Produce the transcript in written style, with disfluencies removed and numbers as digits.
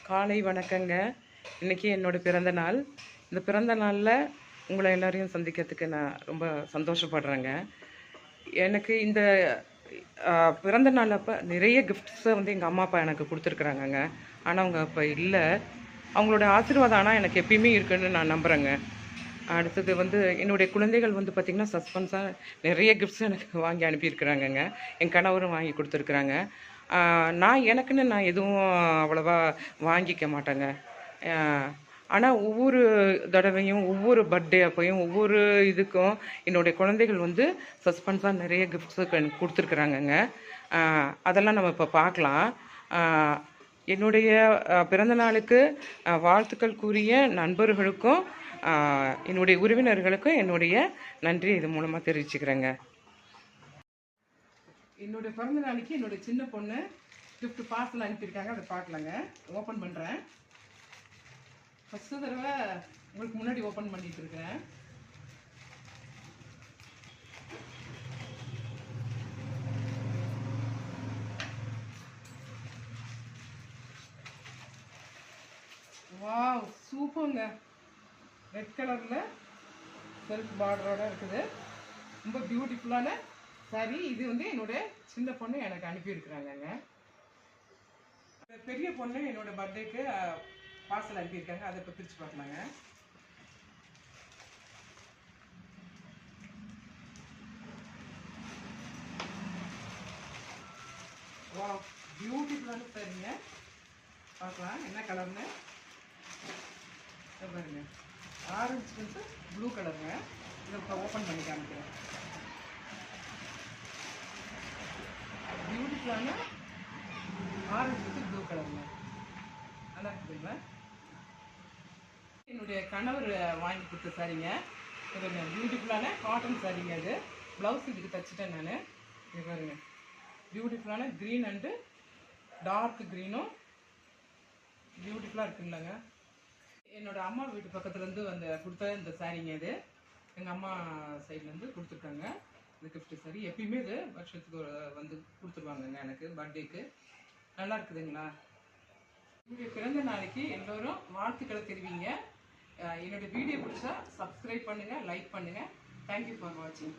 காலை வணக்கங்க. இன்றைக்கி என்னோட பிறந்த நாள். இந்த பிறந்த நாளில் உங்களை எல்லோரையும் சந்திக்கிறதுக்கு நான் ரொம்ப சந்தோஷப்படுறேங்க. எனக்கு இந்த பிறந்த நாள் அப்போ நிறைய கிஃப்ட்ஸை வந்து எங்கள் அம்மா அப்பா எனக்கு கொடுத்துருக்குறாங்கங்க. ஆனால் அவங்க அப்போ இல்லை. அவங்களோட ஆசீர்வாதம் ஆனால் எனக்கு எப்பயுமே இருக்குன்னு நான் நம்புகிறேங்க. அடுத்தது வந்து என்னுடைய குழந்தைகள் வந்து பார்த்திங்கன்னா சஸ்பென்ஸாக நிறைய கிஃப்ட்ஸ் எனக்கு வாங்கி அனுப்பியிருக்கிறாங்கங்க. என் கணவரும் வாங்கி கொடுத்துருக்குறாங்க. நான் எதுவும் அவ்வளோவா வாங்கிக்க மாட்டேங்க. ஆனால் ஒவ்வொரு தடவையும் ஒவ்வொரு பர்த்டே அப்பையும் ஒவ்வொரு இதுக்கும் என்னுடைய குழந்தைகள் வந்து சஸ்பென்ஸாக நிறைய கிஃப்ட்ஸு எனக்கு கொடுத்துருக்குறாங்கங்க. அதெல்லாம் நம்ம இப்போ பார்க்கலாம். என்னுடைய பிறந்த நாளுக்கு வாழ்த்துக்கள் கூறிய நண்பர்களுக்கும் என்னுடைய உறவினர்களுக்கும் என்னுடைய நன்றி இது மூலமாக தெரிவிச்சுக்கிறேங்க. என்னுடைய பிறந்த நாளைக்கு என்னுடைய சின்ன பொண்ணு கிஃப்ட் பார்சல் அனுப்பியிருக்காங்க. அதை பார்க்கலாங்க. ஓப்பன் பண்ணுறேன். ஃபஸ்ட்டு தடவை உங்களுக்கு முன்னாடி ஓப்பன் பண்ணிட்டு இருக்கிறேன். வாவ், சூப்பருங்க. ரெட் கலரில் செல்ஃப் பார்டரோட இருக்குது. ரொம்ப பியூட்டிஃபுல்லான சாரி. இது வந்து என்னோட சின்ன பொண்ணு எனக்கு அனுப்பியிருக்கிறாங்கங்க. பெரிய பொண்ணு என்னோட பர்த்டேக்கு பார்சல் அனுப்பியிருக்காங்க. அதை இப்போ பிரித்து பார்க்கலாங்க. வா, பியூட்டிஃபுல்லான சாரிங்க. பார்க்கலாம் என்ன கலர்னு பாருங்க. ஆரஞ்சு வந்து ப்ளூ கலருங்க. இதை இப்போ ஓப்பன் பண்ணி காமிக்கிறேன். பியூட்டிஃபுல்லான ஆரஞ்சு வந்து ப்ளூ கலருங்க. நல்லா இருக்குதுங்களா? என்னுடைய கணவர் வாங்கி கொடுத்த சாரிங்க. இது பியூட்டிஃபுல்லான காட்டன் சாரிங்க. அது ப்ளவுஸ் இதுக்கு தைச்சிட்டேன் நான். இது பாருங்க, பியூட்டிஃபுல்லான க்ரீன் அண்டு டார்க் க்ரீனும் பியூட்டிஃபுல்லாக இருக்குங்களாங்க. என்னோட அம்மா வீட்டு பக்கத்துலேருந்து வந்து கொடுத்த இந்த சாரிங்க. இது எங்கள் அம்மா சைட்லேருந்து கொடுத்துருக்காங்க. இந்த கிஃப்ட் சாரி எப்பயுமே இது வருஷத்துக்கு வந்து கொடுத்துருவாங்கங்க எனக்கு பர்த்டேக்கு. நல்லா இருக்குதுங்களா? என்னுடைய பிறந்த நாளைக்கு எல்லோரும் வாழ்த்துக்களை தெரிவிங்க. என்னோடய வீடியோ பிடிச்சா சப்ஸ்கிரைப் பண்ணுங்கள், லைக் பண்ணுங்கள். தேங்க்யூ ஃபார் வாட்சிங்.